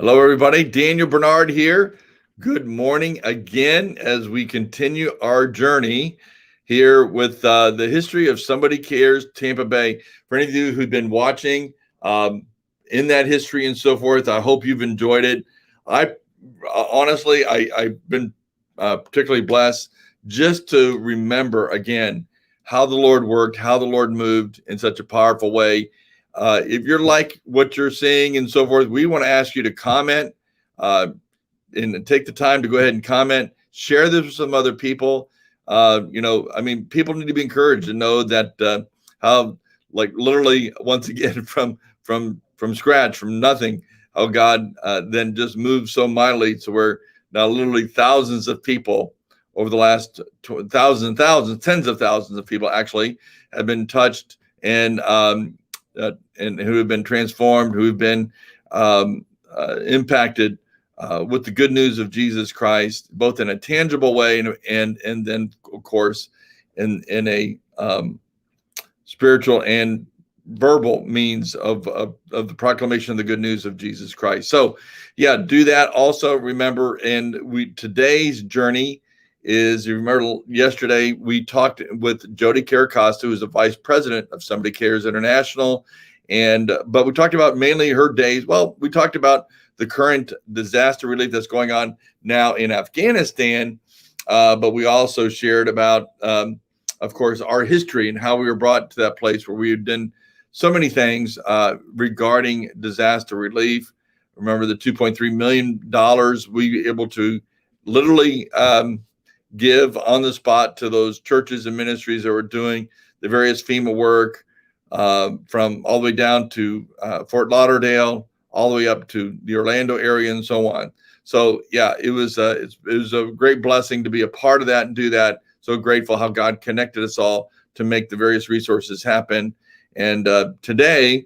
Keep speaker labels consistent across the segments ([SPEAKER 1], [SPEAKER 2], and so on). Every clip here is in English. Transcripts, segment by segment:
[SPEAKER 1] Hello, everybody. Daniel Bernard here. Good morning again as we continue our journey here with the history of Somebody Cares Tampa Bay. For any of you who've been watching um, in that history and so forth, I hope you've enjoyed it. I honestly, I've been particularly blessed just to remember again how the Lord worked, how the Lord moved in such a powerful way. If you're like what you're seeing and so forth, we want to ask you to comment uh, and take the time to go ahead and comment, share this with some other people. People need to be encouraged to know that how, like, literally, once again, from scratch, from nothing, how God then just moved so mightily to where now literally thousands of people over the last thousands, tens of thousands of people actually have been touched and who have been transformed, who have been impacted with the good news of Jesus Christ, both in a tangible way and then, of course, in a spiritual and verbal means of the proclamation of the good news of Jesus Christ. So, yeah, do that. Also, remember, today's journey is, you remember yesterday we talked with Jody Caracosta, who is the vice president of Somebody Cares International, but we talked about mainly her days. Well, we talked about the current disaster relief that's going on now in Afghanistan, but we also shared about, of course, our history and how we were brought to that place where we had done so many things regarding disaster relief. Remember the $2.3 million we were able to literally give on the spot to those churches and ministries that were doing the various FEMA work, from all the way down to Fort Lauderdale, all the way up to the Orlando area and so on. So yeah, it was a great blessing to be a part of that and do that. So grateful how God connected us all to make the various resources happen. And today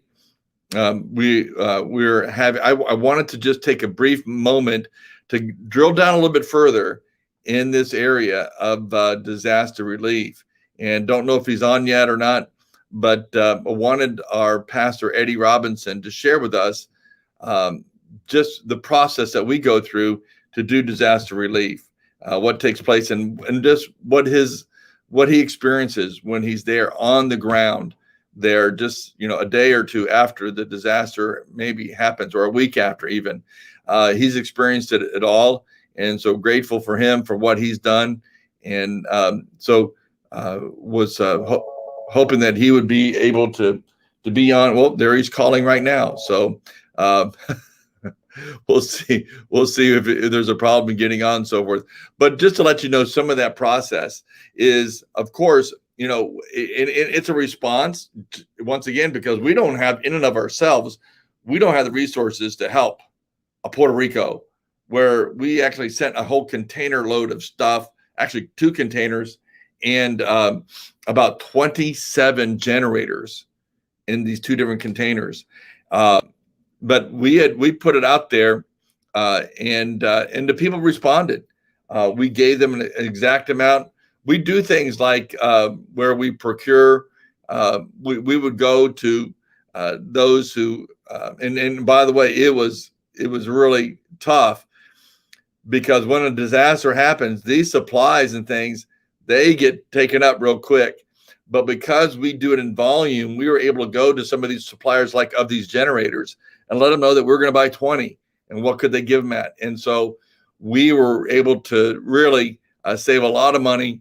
[SPEAKER 1] we're having. I wanted to just take a brief moment to drill down a little bit further in this area of disaster relief. And don't know if he's on yet or not, but I wanted our pastor, Eddie Robinson, to share with us just the process that we go through to do disaster relief, what takes place, and just what he experiences when he's there on the ground there, just, a day or two after the disaster maybe happens, or a week after even. He's experienced it all. And so grateful for him for what he's done. And was hoping that he would be able to be on. Well, there he's calling right now. So we'll see if there's a problem in getting on and so forth. But just to let you know, some of that process is, of course, it's a response, once again, because we don't have, in and of ourselves, we don't have the resources to help Puerto Rico, where we actually sent a whole container load of stuff, actually 2 containers, and about 27 generators in these 2 different containers. But we put it out there, and the people responded. We gave them an exact amount. We do things like where we procure. We would go to those who, and by the way, it was really tough, because when a disaster happens, these supplies and things, they get taken up real quick. But because we do it in volume, we were able to go to some of these suppliers, like of these generators, and let them know that we're going to buy 20, and what could they give them at. And so we were able to really save a lot of money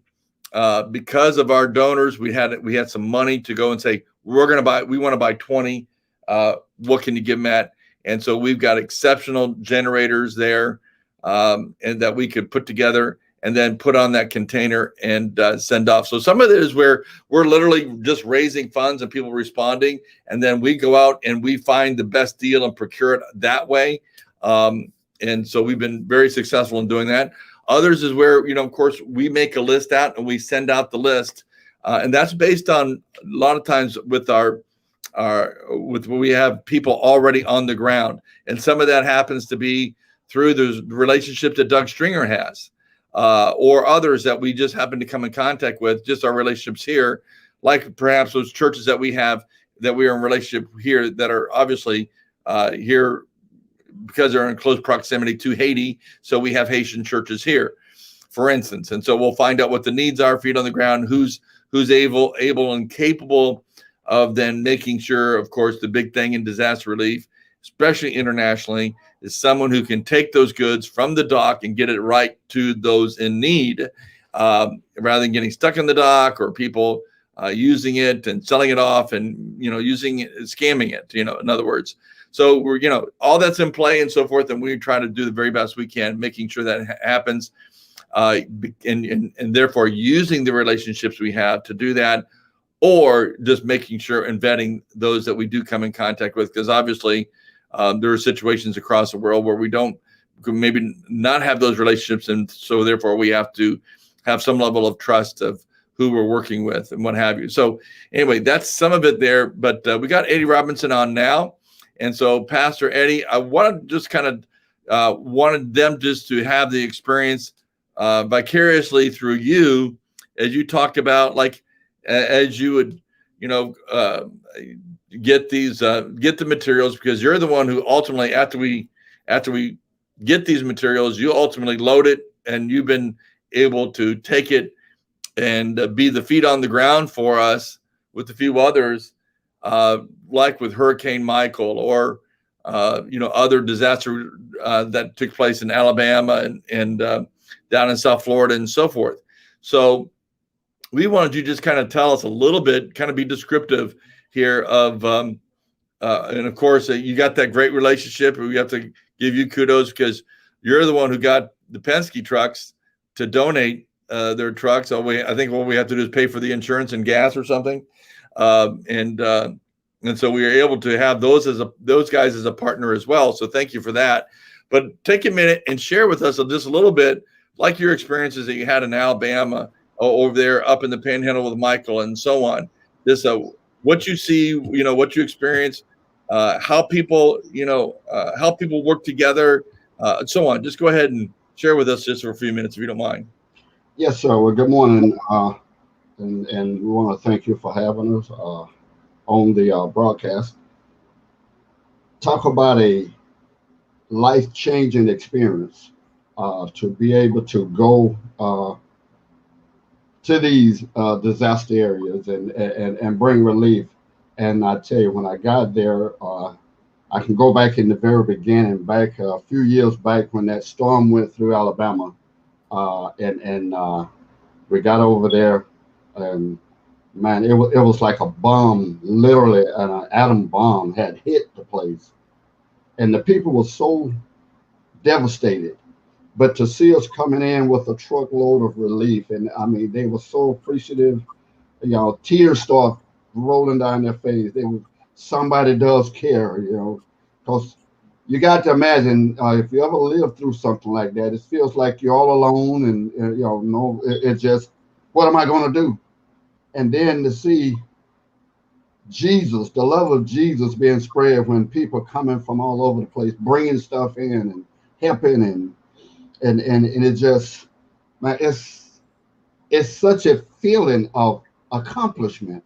[SPEAKER 1] because of our donors. We had some money to go and say, we want to buy 20. What can you give them at? And so we've got exceptional generators there, and that we could put together and then put on that container and send off. So some of it is where we're literally just raising funds and people responding, and then we go out and we find the best deal and procure it that way. And so we've been very successful in doing that. Others is where, of course, we make a list out and we send out the list, and that's based on a lot of times with with when we have people already on the ground, and some of that happens to be through the relationship that Doug Stringer has, or others that we just happen to come in contact with, just our relationships here, like perhaps those churches that we have that we are in relationship here that are obviously here because they're in close proximity to Haiti. So we have Haitian churches here, for instance. And so we'll find out what the needs are, feet on the ground, who's able and capable of then making sure, of course, the big thing in disaster relief, especially internationally, is someone who can take those goods from the dock and get it right to those in need, rather than getting stuck in the dock or people using it and selling it off and, using it, scamming it, in other words. So we're, all that's in play and so forth. And we try to do the very best we can, making sure that happens. And therefore using the relationships we have to do that, or just making sure and vetting those that we do come in contact with. Because obviously there are situations across the world where we don't maybe not have those relationships. And so therefore we have to have some level of trust of who we're working with and what have you. So anyway, that's some of it there, but we got Eddie Robinson on now. And so Pastor Eddie, I want to just kind of wanted them just to have the experience vicariously through you, as you talked about, like as you would, get the materials, because you're the one who ultimately, after we get these materials, you ultimately load it, and you've been able to take it and be the feet on the ground for us with a few others, like with Hurricane Michael or other disaster that took place in Alabama and down in South Florida and so forth. So we wanted you to just kind of tell us a little bit, kind of be descriptive here of, and of course, you got that great relationship. We have to give you kudos because you're the one who got the Penske trucks to donate their trucks. So I think what we have to do is pay for the insurance and gas or something. And so we were able to have those guys as a partner as well. So thank you for that. But take a minute and share with us just a little bit, like your experiences that you had in Alabama, over there up in the Panhandle with Michael and so on. This what you see, what you experience, how people work together, and so on. Just go ahead and share with us just for a few minutes, if you don't mind.
[SPEAKER 2] Yes, sir. Well, good morning, and we want to thank you for having us on the broadcast. Talk about a life-changing experience to be able to go to these disaster areas and bring relief. And I tell you, when I got there, I can go back in the very beginning, back a few years back when that storm went through Alabama, and we got over there, and man, it was like a bomb, literally an atom bomb had hit the place, and the people were so devastated. But to see us coming in with a truckload of relief, and I mean, they were so appreciative. Tears start rolling down their face. Somebody does care, because you got to imagine if you ever lived through something like that, it feels like you're all alone, and it's just, what am I going to do? And then to see Jesus, the love of Jesus being spread when people coming from all over the place, bringing stuff in and helping and it just, man, it's such a feeling of accomplishment.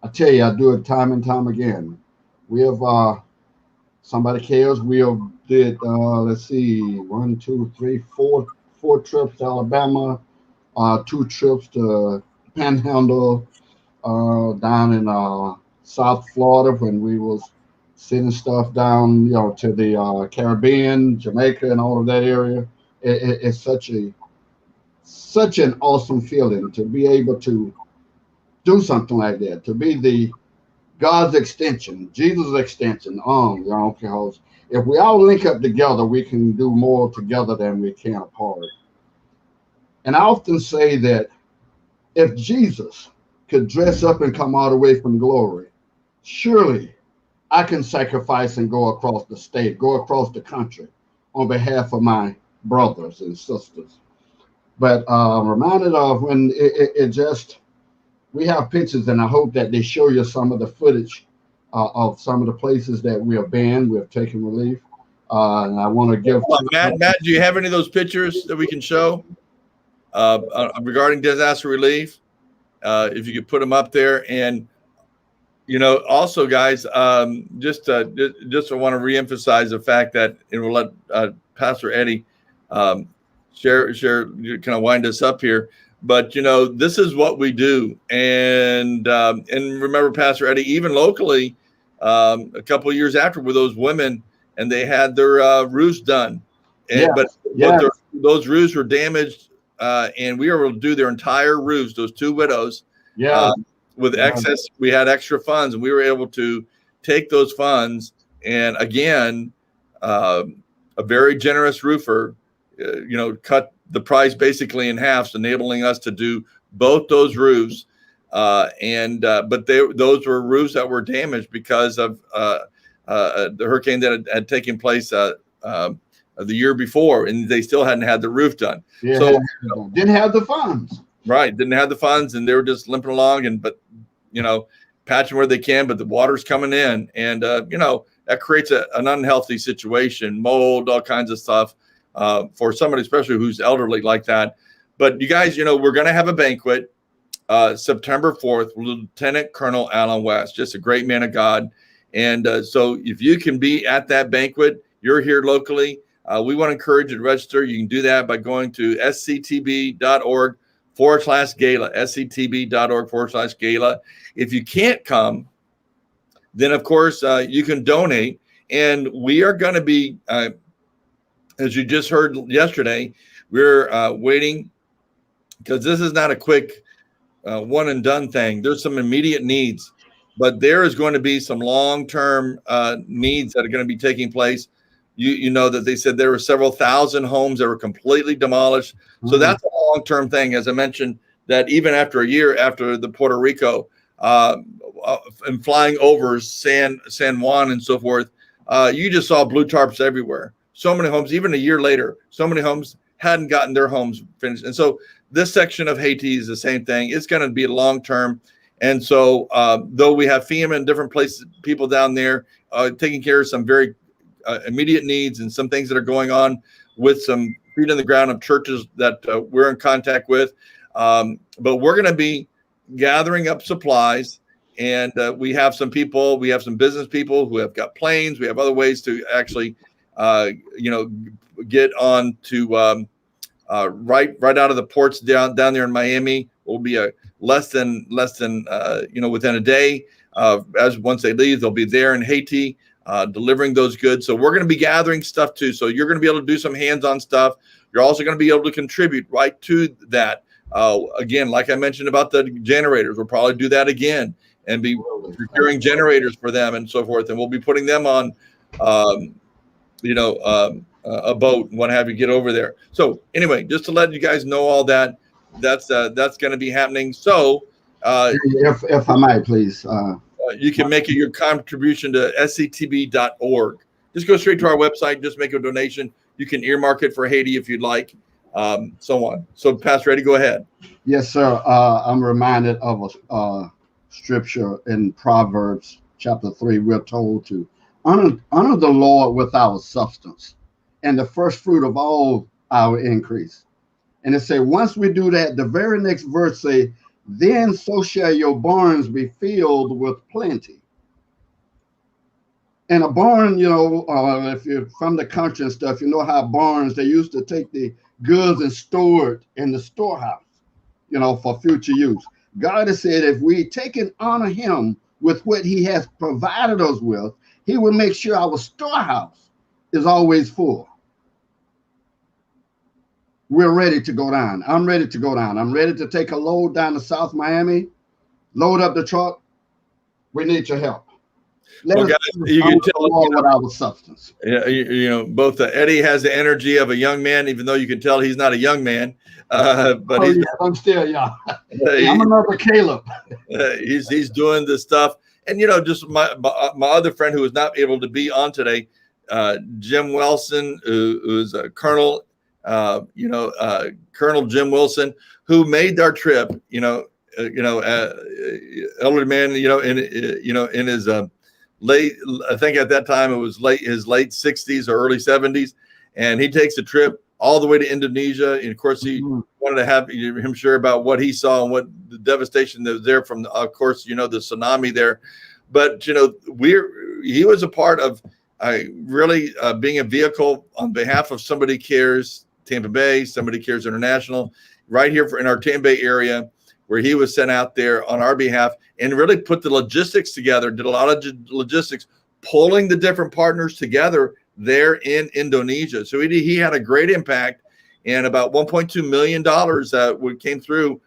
[SPEAKER 2] I tell you, I do it time and time again. We have somebody cares. We have did let's see, 1, 2, 3, 4 trips to Alabama, 2 trips to Panhandle, down in South Florida when we was sending stuff down, to the Caribbean, Jamaica, and all of that area. It's such an awesome feeling to be able to do something like that, to be the God's extension, Jesus' extension, because if we all link up together, we can do more together than we can apart. And I often say that if Jesus could dress up and come all the way from glory, surely I can sacrifice and go across the state, go across the country on behalf of my brothers and sisters. But reminded of when it just, we have pictures, and I hope that they show you some of the footage of some of the places that we have been, we have taken relief. And I want to give
[SPEAKER 1] Matt, do you have any of those pictures that we can show regarding disaster relief? If you could put them up there, and Also, guys, just I want to reemphasize the fact that, and we'll let Pastor Eddie share, kind of wind us up here. But this is what we do, and remember, Pastor Eddie, even locally, a couple of years after, with those women, and they had their roofs done, but those roofs were damaged, and we were able to do their entire roofs. Those two widows, with excess, we had extra funds, and we were able to take those funds, and again, a very generous roofer, cut the price basically in half, enabling us to do both those roofs. But those were roofs that were damaged because of the hurricane that had taken place the year before, and they still hadn't had the roof done.
[SPEAKER 2] So didn't have the funds.
[SPEAKER 1] Right, didn't have the funds, and they were just limping along, patching where they can, but the water's coming in, and that creates an unhealthy situation, mold, all kinds of stuff. For somebody, especially who's elderly like that. But you guys, we're going to have a banquet September 4th, Lieutenant Colonel Alan West, just a great man of God. And so if you can be at that banquet, you're here locally, we want to encourage you to register. You can do that by going to sctb.org/gala, sctb.org/gala. If you can't come, then of course you can donate. And we are going to be, as you just heard yesterday, we're waiting, because this is not a quick one and done thing. There's some immediate needs, but there is going to be some long-term needs that are going to be taking place. You know that they said there were several thousand homes that were completely demolished. So that's a long-term thing. As I mentioned, that even after a year after the Puerto Rico and flying over San Juan and so forth, you just saw blue tarps everywhere. So many homes, even a year later, so many homes hadn't gotten their homes finished. And so this section of Haiti is the same thing. It's going to be long term. And so though we have FEMA and different places, people down there taking care of some very immediate needs and some things that are going on with some feet on the ground of churches that we're in contact with. But we're going to be gathering up supplies. And we have some people, we have some business people who have got planes. We have other ways to actually get on to right out of the ports down there in Miami. Will be less than within a day. As once they leave, they'll be there in Haiti delivering those goods. So we're going to be gathering stuff too. So you're going to be able to do some hands-on stuff. You're also going to be able to contribute right to that. Again, like I mentioned about the generators, we'll probably do that again and be procuring generators for them and so forth. And we'll be putting them on a boat and what have you, get over there. So anyway, just to let you guys know all that, that's going to be happening. So
[SPEAKER 2] if I might, please,
[SPEAKER 1] you can make your contribution to sctb.org. Just go straight to our website, just make a donation. You can earmark it for Haiti if you'd like, so on. So Pastor Eddie, go ahead.
[SPEAKER 2] Yes, sir. I'm reminded of a scripture in Proverbs chapter 3. We're told to honor the Lord with our substance and the first fruit of all our increase. And it say, once we do that, the very next verse say, then so shall your barns be filled with plenty. And a barn, if you're from the country and stuff, you know how barns, they used to take the goods and store it in the storehouse, for future use. God has said, if we take and honor him with what he has provided us with, he will make sure our storehouse is always full. We're ready to go down. I'm ready to go down. I'm ready to take a load down to South Miami, load up the truck. We need your help.
[SPEAKER 1] Well, guys, you can tell
[SPEAKER 2] with our substance.
[SPEAKER 1] Yeah, both Eddie has the energy of a young man, even though you can tell he's not a young man. But
[SPEAKER 2] I'm still young. I'm another Caleb.
[SPEAKER 1] He's doing this stuff, and just my other friend who was not able to be on today, Jim Wilson, who's a colonel. Colonel Jim Wilson, who made our trip. Elderly man. In his late, I think at that time it was his late 60s or early 70s, and he takes a trip all the way to Indonesia. And of course, he wanted to have him share about what he saw and what the devastation that was there from, of course, the tsunami there. but he was a part of really being a vehicle on behalf of Somebody Cares Tampa Bay, Somebody Cares International, right here in our Tampa Bay area, where he was sent out there on our behalf and really put the logistics together, did a lot of logistics, pulling the different partners together there in Indonesia. So he had a great impact, and about $1.2 million that came through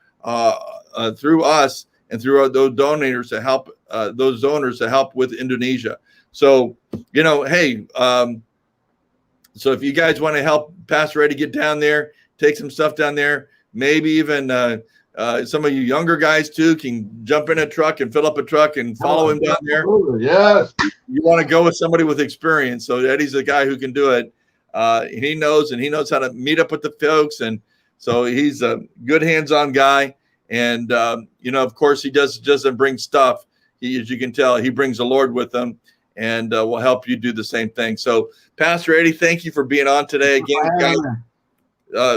[SPEAKER 1] us and through those donors to help those donors to help with Indonesia. So, hey, so if you guys want to help Pastor Eddie get down there, take some stuff down there, maybe even some of you younger guys too can jump in a truck and fill up a truck and follow him down there.
[SPEAKER 2] Yes.
[SPEAKER 1] You want to go with somebody with experience. So Eddie's the guy who can do it. He knows how to meet up with the folks. And so he's a good hands-on guy. And, of course, he doesn't bring stuff. As you can tell, he brings the Lord with him, and will help you do the same thing. So, Pastor Eddie, thank you for being on today. Again, guys,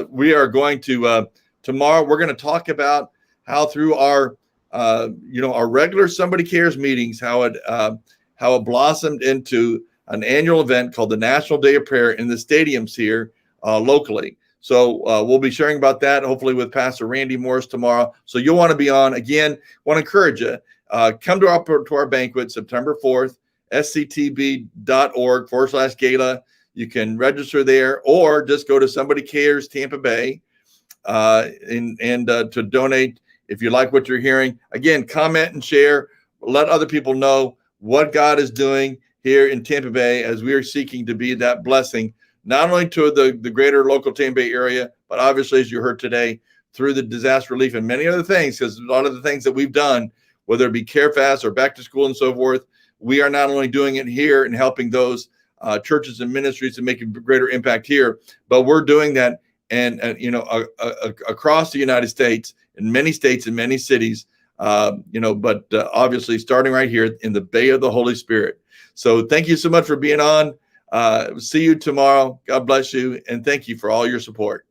[SPEAKER 1] we are going to tomorrow. We're going to talk about how through our regular Somebody Cares meetings, how it blossomed into an annual event called the National Day of Prayer in the stadiums here locally. So we'll be sharing about that, hopefully with Pastor Randy Morris tomorrow. So you'll want to be on. Again, want to encourage you, come to our banquet September 4th, sctb.org/gala. You can register there, or just go to Somebody Cares Tampa Bay and to donate if you like what you're hearing. Again, comment and share. Let other people know what God is doing here in Tampa Bay as we are seeking to be that blessing, not only to the greater local Tampa Bay area, but obviously, as you heard today, through the disaster relief and many other things, because a lot of the things that we've done, whether it be CareFast or Back to School and so forth, we are not only doing it here and helping those churches and ministries to make a greater impact here, but we're doing that and across the United States, in many states and many cities, but obviously starting right here in the Bay of the Holy Spirit. So thank you so much for being on. See you tomorrow. God bless you. And thank you for all your support.